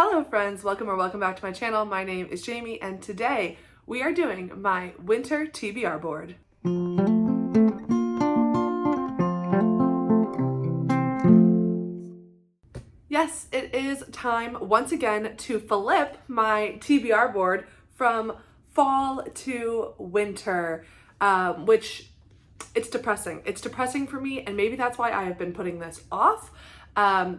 Hello friends, welcome back to my channel. My name is Jamie and today we are doing my winter TBR board. Yes, it is time once again to flip my TBR board from fall to winter, which it's depressing. It's depressing for me, and maybe that's why I have been putting this off.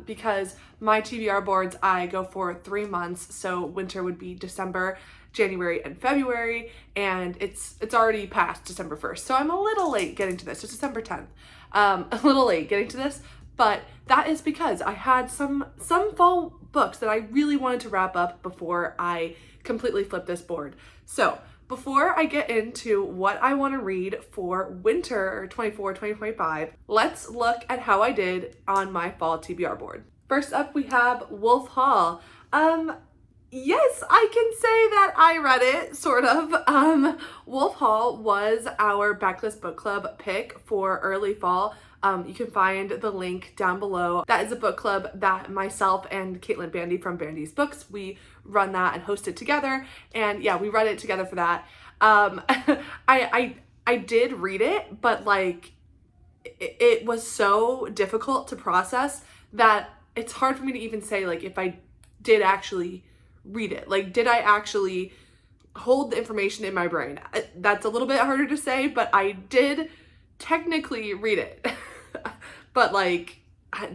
Because my TBR boards, I go for 3 months, so winter would be December, January, and February, and it's already past December 1st, so I'm a little late getting to this. It's December 10th. A little late getting to this, but that is because I had some fall books that I really wanted to wrap up before I completely flip this board. So before I get into what I want to read for winter 2025, let's look at how I did on my fall TBR board. First up, we have Wolf Hall. Yes, I can say that I read it, sort of. Wolf Hall was our Backlist book club pick for early fall. You can find the link down below. That is a book club that myself and Caitlin Bandy from Bandy's Books, we run that and host it together. And yeah, we read it together for that. I did read it, but like it was so difficult to process that it's hard for me to even say like if I did actually read it. Like, did I actually hold the information in my brain? That's a little bit harder to say, but I did technically read it. But like,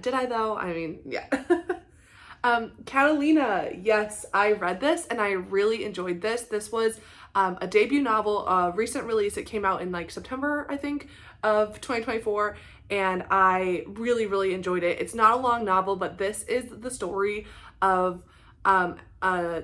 did I though? I mean, yeah. Catalina, yes, I read this and I really enjoyed this. This was a debut novel, a recent release. It came out in like September, I think, of 2024, and I really enjoyed it. It's not a long novel, but this is the story of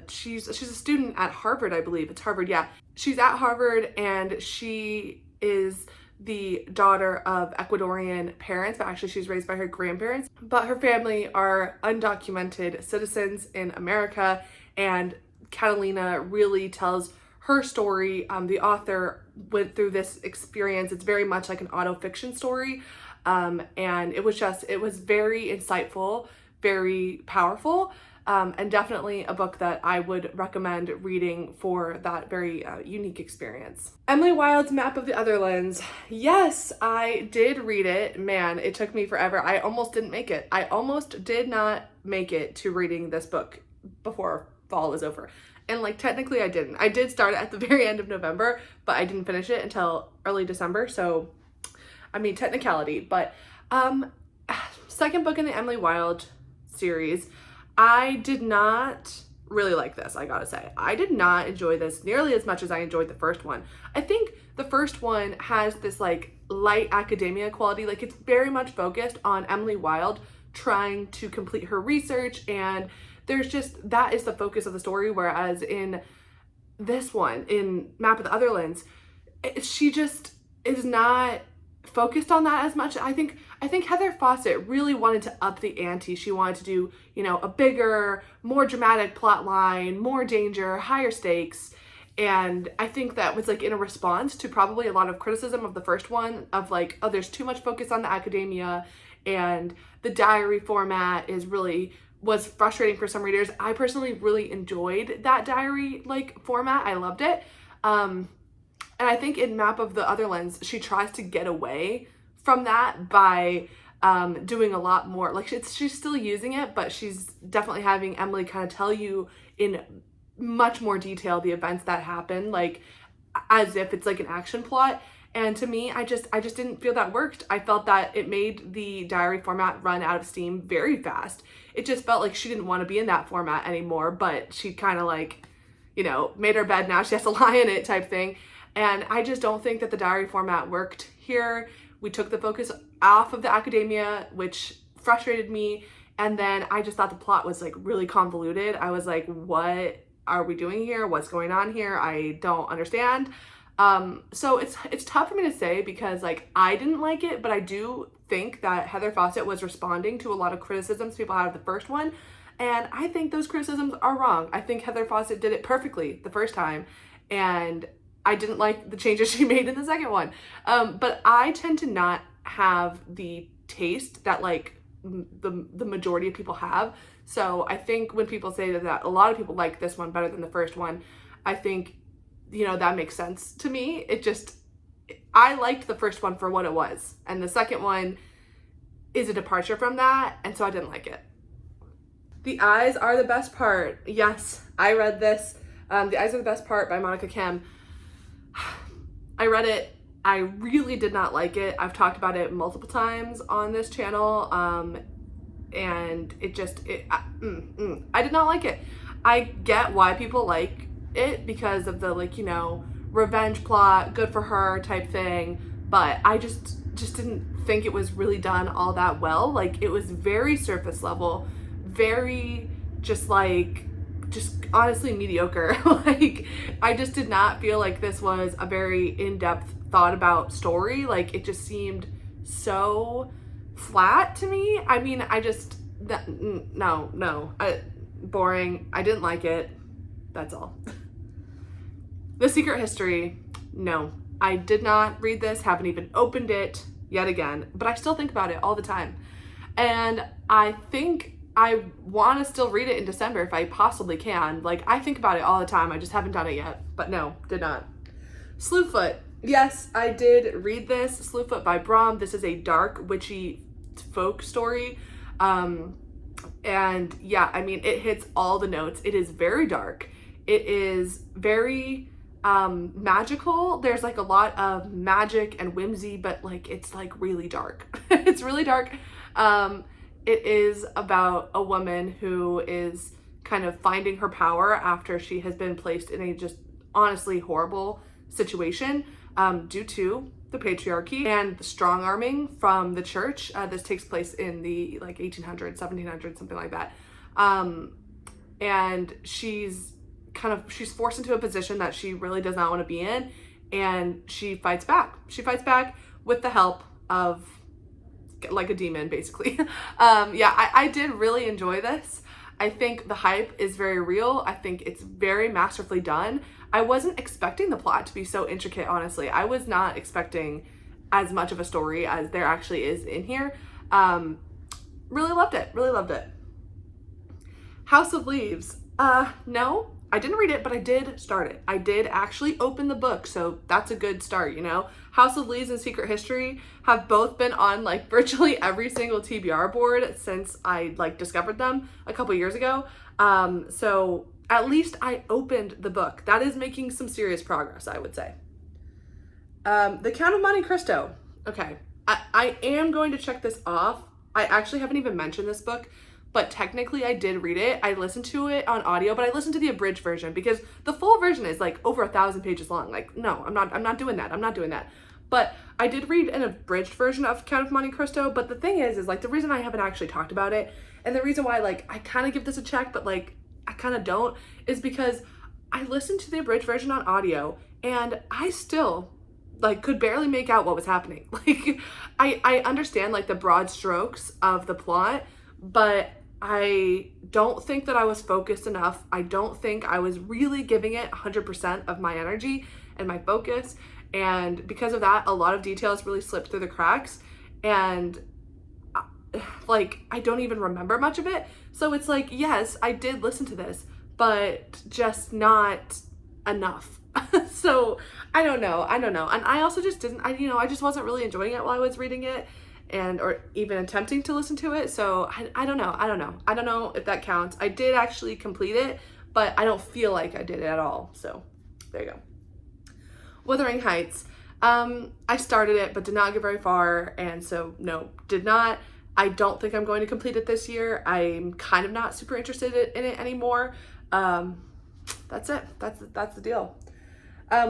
she's a student at Harvard, I believe. It's Harvard, yeah. She's at Harvard and she is the daughter of Ecuadorian parents, but actually she's raised by her grandparents. But her family are undocumented citizens in America, and Catalina really tells her story. The author went through this experience. It's very much like an auto-fiction story, and it was very insightful, very powerful. And definitely a book that I would recommend reading for that very unique experience. Emily Wilde's Map of the Otherlands. Yes, I did read it. Man, it took me forever. I almost didn't make it. I almost did not make it to reading this book before fall was over. And like technically I didn't. I did start at the very end of November, but I didn't finish it until early December. So, I mean, technicality. But second book in the Emily Wilde series. I did not really like this, I gotta say. I did not enjoy this nearly as much as I enjoyed the first one. I think the first one has this like light academia quality. Like, it's very much focused on Emily Wilde trying to complete her research, and there's just, that is the focus of the story. Whereas in this one, in Map of the Otherlands, she just is not focused on that as much. I think Heather Fawcett really wanted to up the ante. She wanted to do, you know, a bigger, more dramatic plot line, more danger, higher stakes. And I think that was like in a response to probably a lot of criticism of the first one, of like, oh, there's too much focus on the academia and the diary format was frustrating for some readers. I personally really enjoyed that diary like format. I loved it. And I think in Map of the Otherlands, she tries to get away from that by doing a lot more. Like, she's still using it, but she's definitely having Emily kind of tell you in much more detail the events that happen, like as if it's like an action plot. And to me, I just didn't feel that worked. I felt that it made the diary format run out of steam very fast. It just felt like she didn't want to be in that format anymore, but she kind of like, you know, made her bed, now she has to lie in it type thing. And I just don't think that the diary format worked here. We took the focus off of the academia, which frustrated me. And then I just thought the plot was like really convoluted. I was like, what are we doing here? What's going on here? I don't understand. So it's tough for me to say because like I didn't like it, but I do think that Heather Fawcett was responding to a lot of criticisms people had of the first one. And I think those criticisms are wrong. I think Heather Fawcett did it perfectly the first time. And I didn't like the changes she made in the second one. But I tend to not have the taste that like the majority of people have. So I think when people say that a lot of people like this one better than the first one, I think, that makes sense to me. I liked the first one for what it was, and the second one is a departure from that, and so I didn't like it. The Eyes Are the Best Part. Yes, I read this. The Eyes Are the Best Part by Monica Kim. I read it. I really did not like it. I've talked about it multiple times on this channel, and I did not like it. I get why people like it because of the revenge plot, good for her type thing, but I just didn't think it was really done all that well. Like, it was very surface level, very just honestly mediocre. Like, I just did not feel like this was a very in-depth thought about story. Like, it just seemed so flat to me. I mean, boring. I didn't like it. That's all. The Secret History. No, I did not read this, haven't even opened it yet again, but I still think about it all the time. And I think I want to still read it in December if I possibly can. Like, I think about it all the time. I just haven't done it yet, but no, did not. Slewfoot. Yes, I did read this. Slewfoot by Brom. This is a dark, witchy folk story. And yeah, I mean, it hits all the notes. It is very dark. It is very magical. There's like a lot of magic and whimsy, but like it's like really dark. It's really dark. It is about a woman who is kind of finding her power after she has been placed in a just honestly horrible situation due to the patriarchy and the strong arming from the church. This takes place in the 1800s, 1700s, something like that. And she's forced into a position that she really does not want to be in, and she fights back. She fights back with the help of like a demon, basically. I did really enjoy this. I think the hype is very real. I think it's very masterfully done. I wasn't expecting the plot to be so intricate, honestly. I was not expecting as much of a story as there actually is in here. Really loved it. Really loved it. House of Leaves. No, I didn't read it, but I did start it. I did actually open the book, so that's a good start, House of Leaves and Secret History have both been on virtually every single TBR board since I discovered them a couple years ago. So at least I opened the book. That is making some serious progress, I would say. The Count of Monte Cristo. Okay, I am going to check this off. I actually haven't even mentioned this book, but technically I did read it. I listened to it on audio, but I listened to the abridged version because the full version is over 1,000 pages long. No, I'm not doing that. I'm not doing that. But I did read an abridged version of Count of Monte Cristo. But the thing is the reason I haven't actually talked about it, and the reason why I kind of give this a check, but I kind of don't, is because I listened to the abridged version on audio and I still could barely make out what was happening. I understand the broad strokes of the plot, but I don't think that I was focused enough. I don't think I was really giving it 100% of my energy and my focus. And because of that, a lot of details really slipped through the cracks. And I don't even remember much of it. So it's yes, I did listen to this, but just not enough. So I don't know. And I also just didn't, I just wasn't really enjoying it while I was reading it. Or even attempting to listen to it. So I don't know. I don't know if that counts. I did actually complete it, but I don't feel like I did it at all. So there you go. Wuthering Heights. I started it, but did not get very far. And so no, did not. I don't think I'm going to complete it this year. I'm kind of not super interested in it anymore. That's it. That's the deal.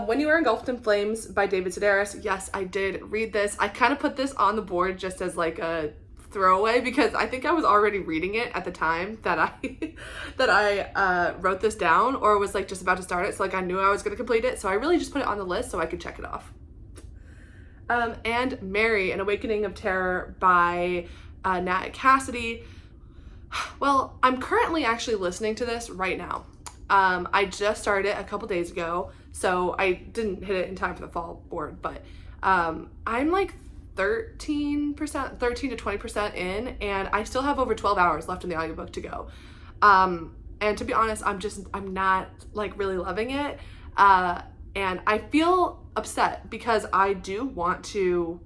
When You Were Engulfed in Flames by David Sedaris. Yes, I did read this. I kind of put this on the board just as a throwaway because I think I was already reading it at the time that I wrote this down, or was just about to start it. So I knew I was going to complete it. So I really just put it on the list so I could check it off. And Mary, An Awakening of Terror by Nat Cassidy. Well, I'm currently actually listening to this right now. I just started it a couple days ago, so I didn't hit it in time for the fall board, but I'm 13%, 13 to 20% in, and I still have over 12 hours left in the audiobook to go. And to be honest, I'm not like really loving it. And I feel upset because I do want to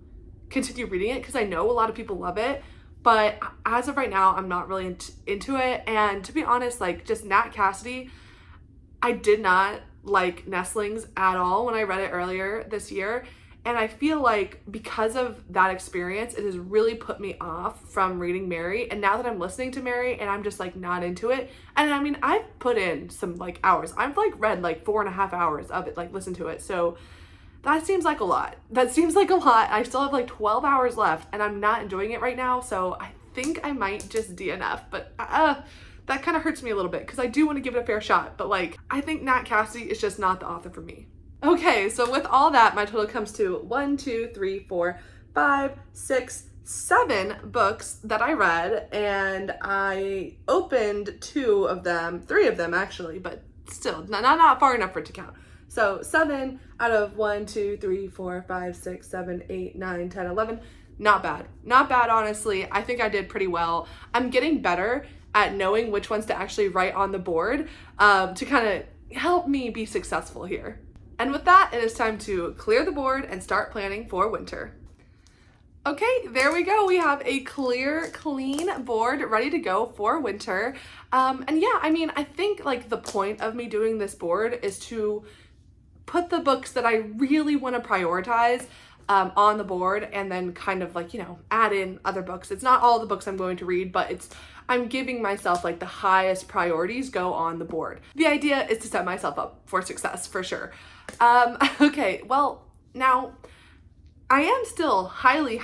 continue reading it because I know a lot of people love it. But as of right now, I'm not really into it. And to be honest, like just Nat Cassidy, I did not like Nestlings at all when I read it earlier this year. And I feel like because of that experience, it has really put me off from reading Mary. And now that I'm listening to Mary and I'm just like not into it. And I mean, I've put in some like hours. I've like read like 4.5 hours of it, like listened to it. So that seems like a lot. That seems like a lot. I still have like 12 hours left and I'm not enjoying it right now. So I think I might just DNF, but that kind of hurts me a little bit because I do want to give it a fair shot. But like, I think Nat Cassidy is just not the author for me. Okay, so with all that, my total comes to 1, 2, 3, 4, 5, 6, 7 books that I read, and I opened 2 of them, 3 of them actually, but still not far enough for it to count. So 7 out of 1, 2, 3, 4, 5, 6, 7, 8, 9, 10, 11. Not bad. Not bad, honestly. I think I did pretty well. I'm getting better at knowing which ones to actually write on the board to kind of help me be successful here. And with that, it is time to clear the board and start planning for winter. Okay, there we go. We have a clear, clean board ready to go for winter. And yeah, I mean, I think like the point of me doing this board is to put the books that I really want to prioritize on the board and then kind of like, you know, add in other books. It's not all the books I'm going to read, but I'm giving myself like the highest priorities go on the board. The idea is to set myself up for success for sure. Okay, well, now I am still highly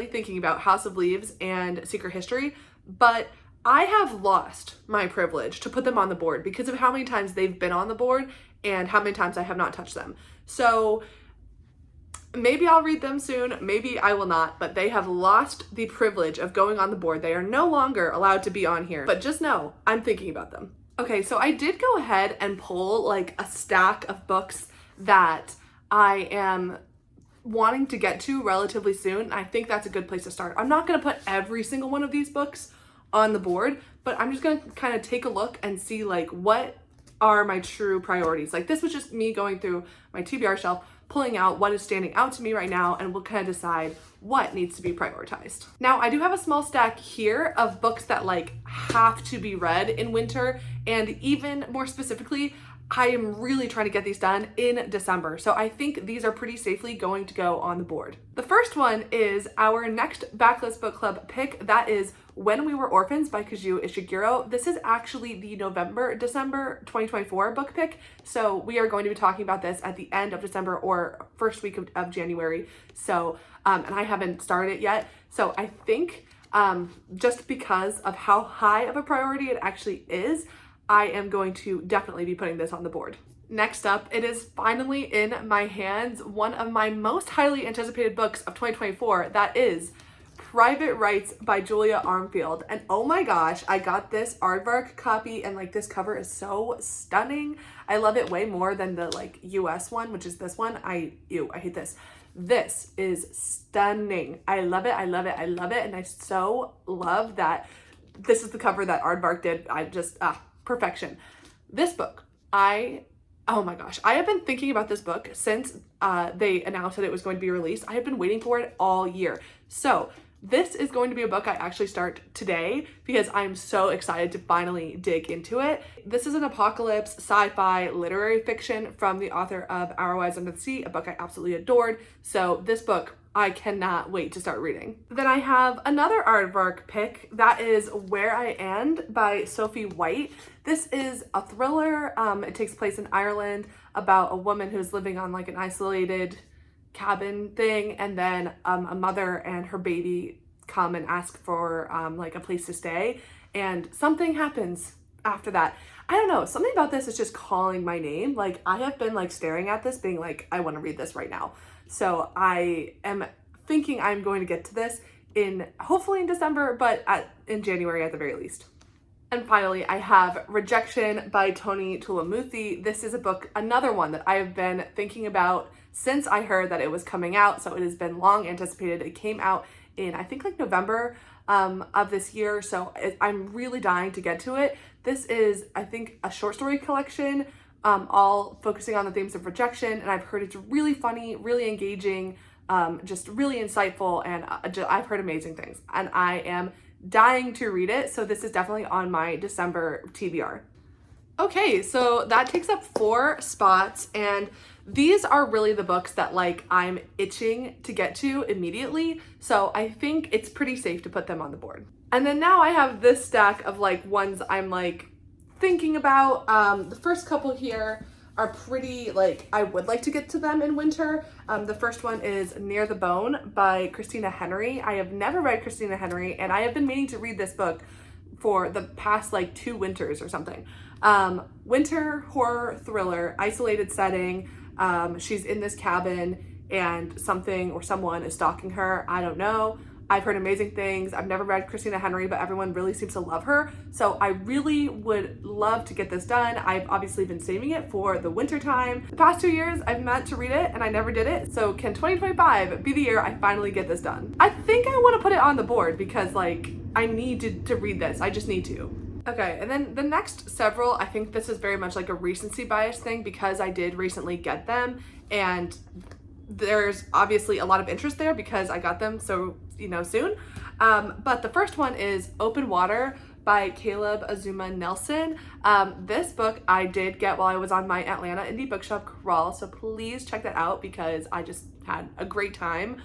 thinking about House of Leaves and Secret History, but I have lost my privilege to put them on the board because of how many times they've been on the board and how many times I have not touched them. So maybe I'll read them soon, maybe I will not, but they have lost the privilege of going on the board. They are no longer allowed to be on here, but just know I'm thinking about them. Okay, so I did go ahead and pull like a stack of books that I am wanting to get to relatively soon. I think that's a good place to start. I'm not going to put every single one of these books on the board, but I'm just going to kind of take a look and see like what are my true priorities. Like this was just me going through my TBR shelf, pulling out what is standing out to me right now, and we'll kind of decide what needs to be prioritized. Now, I do have a small stack here of books that like have to be read in winter, and even more specifically, I am really trying to get these done in December. So I think these are pretty safely going to go on the board. The first one is our next Backlist Book Club pick. That is When We Were Orphans by Kazuo Ishiguro. This is actually the December 2024 book pick. So we are going to be talking about this at the end of December or first week of January. So, and I haven't started it yet. So I think just because of how high of a priority it actually is, I am going to definitely be putting this on the board. Next up, it is finally in my hands, one of my most highly anticipated books of 2024. That is Private Rights by Julia Armfield. And oh my gosh, I got this aardvark copy and like this cover is so stunning. I love it way more than the like US one, which is this one. I hate this. This is stunning. I love it. And I so love that this is the cover that Aardvark did. I just, perfection. This book, oh my gosh, I have been thinking about this book since they announced that it was going to be released. I have been waiting for it all year. So this is going to be a book I actually start today because I'm so excited to finally dig into it. This is an apocalypse sci-fi literary fiction from the author of Our Wives Under the Sea, a book I absolutely adored. So this book, I cannot wait to start reading. Then I have another aardvark pick. That is Where I End by Sophie White. This is a thriller. It takes place in Ireland about a woman who's living on like an isolated cabin thing, and then a mother and her baby come and ask for like a place to stay, and something happens after that. I don't know, something about this is just calling my name. Like I have been like staring at this being like, I want to read this right now. So I am thinking I'm going to get to this hopefully in December, but in January at the very least. And finally, I have Rejection by Toni Tulamuthi. This is a book, another one that I have been thinking about since I heard that it was coming out. So it has been long anticipated. It came out in, I think, like November of this year. So I'm really dying to get to it. This is, I think, a short story collection, all focusing on the themes of rejection. And I've heard it's really funny, really engaging, just really insightful. And I've heard amazing things. And I am dying to read it, so this is definitely on my December TBR. Okay, so that takes up 4 spots, and these are really the books that like I'm itching to get to immediately, so I think it's pretty safe to put them on the board. And then now I have this stack of like ones I'm like thinking about. The first couple here are pretty, like, I would like to get to them in winter. The first one is Near the Bone by Christina Henry. I have never read Christina Henry, and I have been meaning to read this book for the past like 2 winters or something. Winter horror thriller, isolated setting. She's in this cabin and something or someone is stalking her. I don't know. I've heard amazing things. I've never read Christina Henry, but everyone really seems to love her. So I really would love to get this done. I've obviously been saving it for the winter time. The past 2 years, I've meant to read it and I never did it. So can 2025 be the year I finally get this done? I think I want to put it on the board because like I need to read this. I just need to. Okay, and then the next several, I think this is very much like a recency bias thing because I did recently get them, and there's obviously a lot of interest there because I got them so, soon. But the first one is Open Water by Caleb Azuma Nelson. This book I did get while I was on my Atlanta indie bookshop crawl, so please check that out because I just had a great time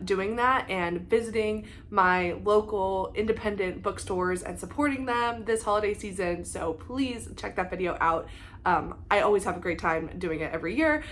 doing that and visiting my local independent bookstores and supporting them this holiday season. So please check that video out. I always have a great time doing it every year.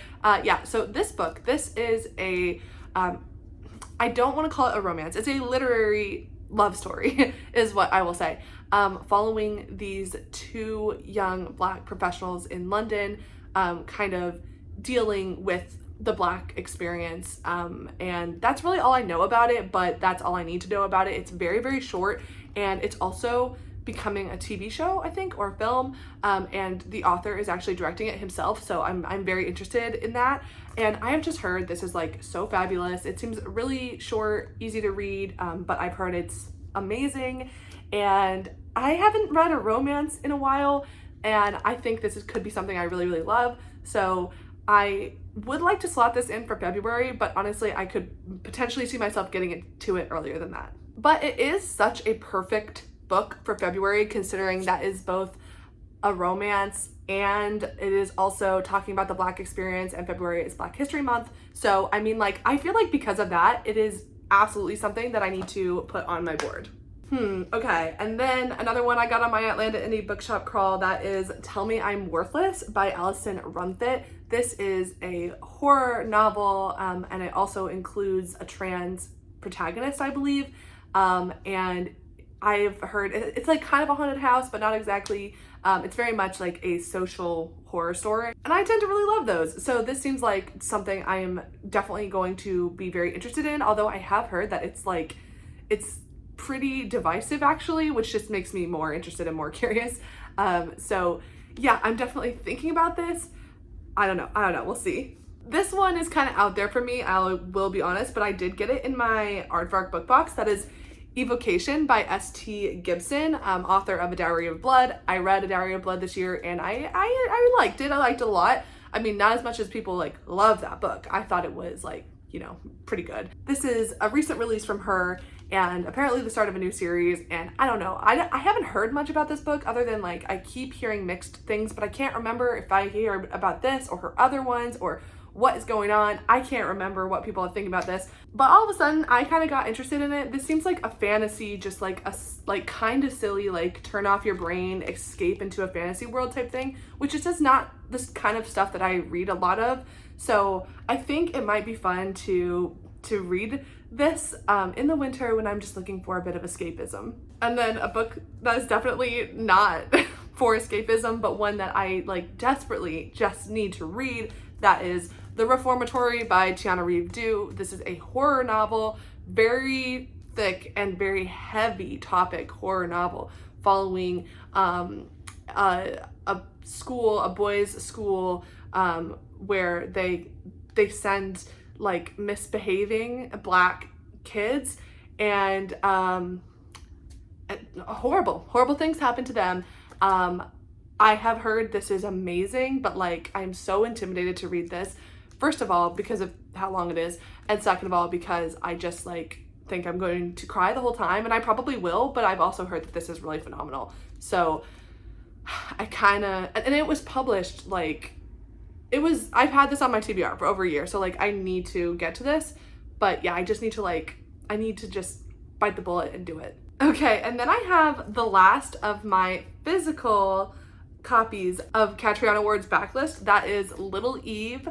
So this book, this is a, I don't want to call it a romance. It's a literary love story is what I will say. Following these 2 young Black professionals in London, kind of dealing with the Black experience. And that's really all I know about it, but that's all I need to know about it. It's very, very short, and it's also becoming a TV show, I think, or film, and the author is actually directing it himself, so I'm very interested in that. And I have just heard this is like so fabulous. It seems really short, easy to read, but I've heard it's amazing, and I haven't read a romance in a while, and I think this could be something I really, really love. So I would like to slot this in for February, but honestly, I could potentially see myself getting to it earlier than that. But it is such a perfect book for February, considering that is both a romance and it is also talking about the Black experience, and February is Black History Month. So I mean, like, I feel like because of that, it is absolutely something that I need to put on my board. Okay, and then another one I got on my Atlanta indie bookshop crawl, that is Tell Me I'm Worthless by Allison Runthit. This is a horror novel, and it also includes a trans protagonist, I believe, and I've heard it's like kind of a haunted house, but not exactly. It's very much like a social horror story, and I tend to really love those. So this seems like something I am definitely going to be very interested in, although I have heard that it's pretty divisive actually, which just makes me more interested and more curious. So yeah, I'm definitely thinking about this. I don't know, we'll see. This one is kind of out there for me, I will be honest, but I did get it in my Aardvark book box. That is Evocation by S.T. Gibson, author of A Diary of Blood. I read A Diary of Blood this year, and I liked it. I liked it a lot. I mean, not as much as people like love that book. I thought it was like, pretty good. This is a recent release from her, and apparently the start of a new series, and I don't know. I haven't heard much about this book other than like I keep hearing mixed things, but I can't remember if I hear about this or her other ones or what is going on. I can't remember what people are thinking about this, but all of a sudden I kind of got interested in it. This seems like a fantasy, just like a kind of silly, like turn off your brain, escape into a fantasy world type thing, which is just not this kind of stuff that I read a lot of. So I think it might be fun to read this in the winter when I'm just looking for a bit of escapism. And then a book that is definitely not for escapism, but one that I like desperately just need to read, that is The Reformatory by Tiana Reeve-Dew. This is a horror novel, very thick and very heavy topic horror novel, following a school, a boys' school, where they send like misbehaving Black kids, and horrible things happen to them. I have heard this is amazing, but like I'm so intimidated to read this. First of all, because of how long it is, and second of all, because I just like think I'm going to cry the whole time, and I probably will, but I've also heard that this is really phenomenal. So I kind of, and it was published like, I've had this on my TBR for over a year, so like I need to get to this, but yeah, I just need to I need to just bite the bullet and do it. Okay, and then I have the last of my physical copies of Catriona Ward's Backlist. That is Little Eve.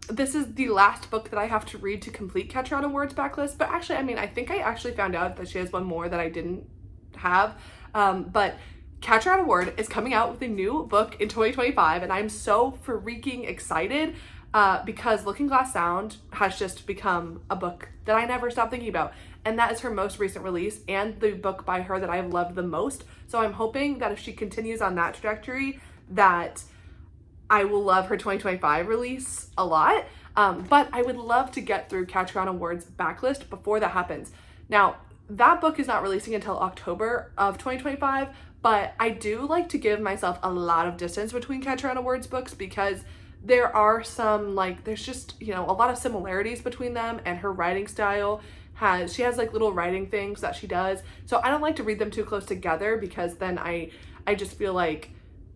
This is the last book that I have to read to complete Catriona Ward's Backlist, but actually, I mean, I think I actually found out that she has one more that I didn't have, but Catriona Ward is coming out with a new book in 2025, and I'm so freaking excited because Looking Glass Sound has just become a book that I never stop thinking about, and that is her most recent release and the book by her that I've loved the most. So I'm hoping that if she continues on that trajectory, that I will love her 2025 release a lot, but I would love to get through Catriona Ward's Backlist before that happens. Now, that book is not releasing until October of 2025, but I do like to give myself a lot of distance between Catriona Ward's books because there are some, like, there's just, you know, a lot of similarities between them, and her writing style she has like little writing things that she does. So I don't like to read them too close together because then I just feel like,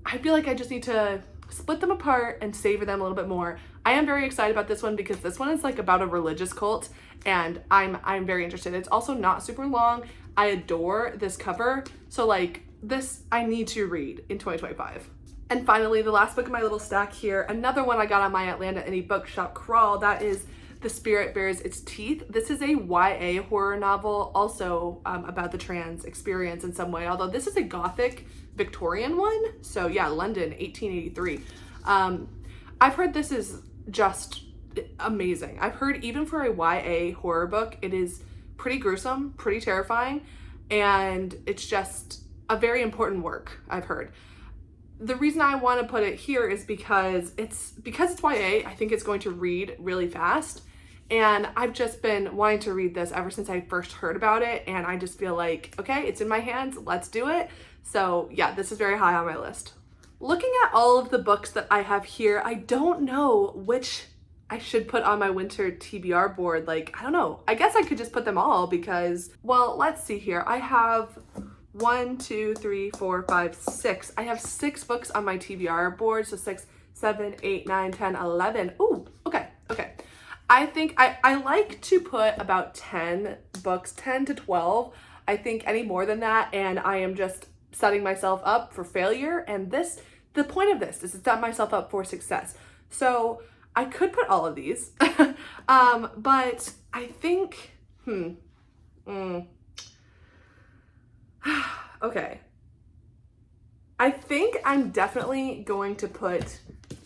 I just need to split them apart and savor them a little bit more. I am very excited about this one because this one is like about a religious cult, and I'm very interested. It's also not super long. I adore this cover. So like this I need to read in 2025. And finally, the last book in my little stack here, another one I got on my Atlanta Indie Bookshop crawl, that is The Spirit Bares Its Teeth. This is a YA horror novel, also about the trans experience in some way, although this is a Gothic Victorian one. So yeah, London, 1883. I've heard this is just amazing. I've heard even for a YA horror book, it is pretty gruesome, pretty terrifying, and it's just a very important work, I've heard. The reason I want to put it here is because it's YA, I think it's going to read really fast. And I've just been wanting to read this ever since I first heard about it. And I just feel like, okay, it's in my hands, let's do it. So yeah, this is very high on my list. Looking at all of the books that I have here, I don't know which I should put on my winter TBR board. Like, I don't know. I guess I could just put them all because, well, let's see here. I have 1, 2, 3, 4, 5, 6. I have 6 books on my TBR board. So 6, 7, 8, 9, 10, 11. Ooh, okay. I think I like to put about 10 books, 10 to 12. I think any more than that, and I am just setting myself up for failure. And the point of this is to set myself up for success. So I could put all of these, but I think, okay. I think I'm definitely going to put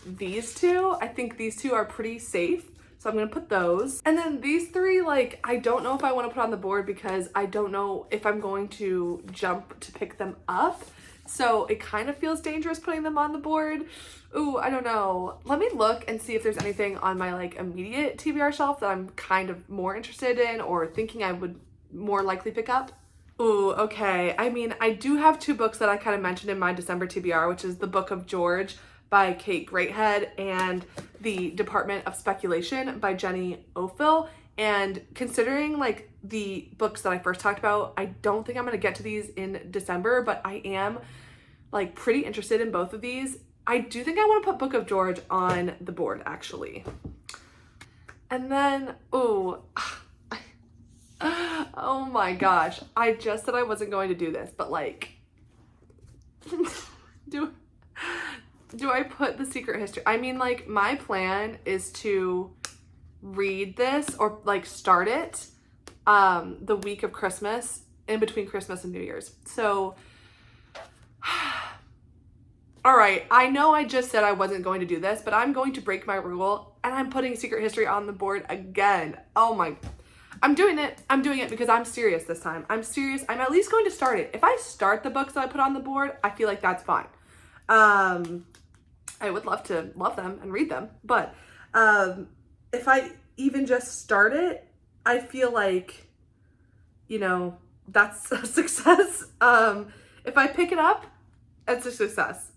these two. I think these two are pretty safe. So I'm gonna put those. And then these 3, like, I don't know if I wanna put on the board because I don't know if I'm going to jump to pick them up. So it kind of feels dangerous putting them on the board. Ooh, I don't know. Let me look and see if there's anything on my like immediate TBR shelf that I'm kind of more interested in or thinking I would more likely pick up. Ooh, okay. I mean, I do have 2 books that I kind of mentioned in my December TBR, which is The Book of George by Kate Greathead and The Department of Speculation by Jenny Ophil. And considering like the books that I first talked about, I don't think I'm gonna get to these in December, but I am like pretty interested in both of these. I do think I want to put Book of George on the board actually. And then, ooh, oh my gosh, I just said I wasn't going to do this, but like, do I put The Secret History? I mean, like, my plan is to read this or like start it the week of Christmas, in between Christmas and New Year's. So all right, I know I just said I wasn't going to do this, but I'm going to break my rule and I'm putting Secret History on the board again. Oh my, I'm doing it. I'm doing it because I'm serious this time. I'm serious. I'm at least going to start it. If I start the books that I put on the board, I feel like that's fine. I would love to love them and read them, but if I even just start it, I feel like, you know, that's a success. If I pick it up, it's a success.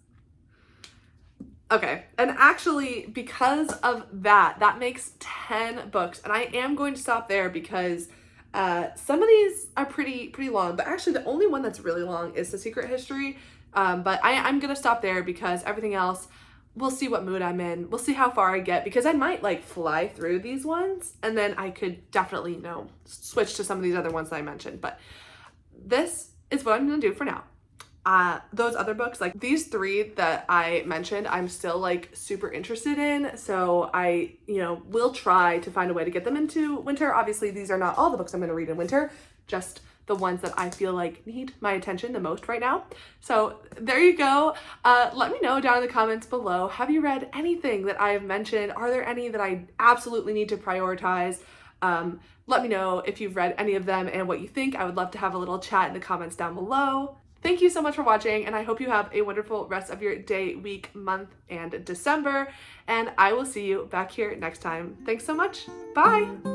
Okay, and actually, because of that, that makes 10 books, and I am going to stop there because some of these are pretty long, but actually the only one that's really long is The Secret History, but I'm gonna stop there because everything else, we'll see what mood I'm in, we'll see how far I get, because I might like fly through these ones, and then I could definitely, you know, switch to some of these other ones that I mentioned, but this is what I'm gonna do for now. Those other books, like these 3 that I mentioned, I'm still like super interested in. So I, you know, will try to find a way to get them into winter. Obviously, these are not all the books I'm going to read in winter, just the ones that I feel like need my attention the most right now. So there you go. Let me know down in the comments below. Have you read anything that I have mentioned? Are there any that I absolutely need to prioritize? Let me know if you've read any of them and what you think. I would love to have a little chat in the comments down below. Thank you so much for watching, and I hope you have a wonderful rest of your day, week, month, and December, and I will see you back here next time. Thanks so much. Bye!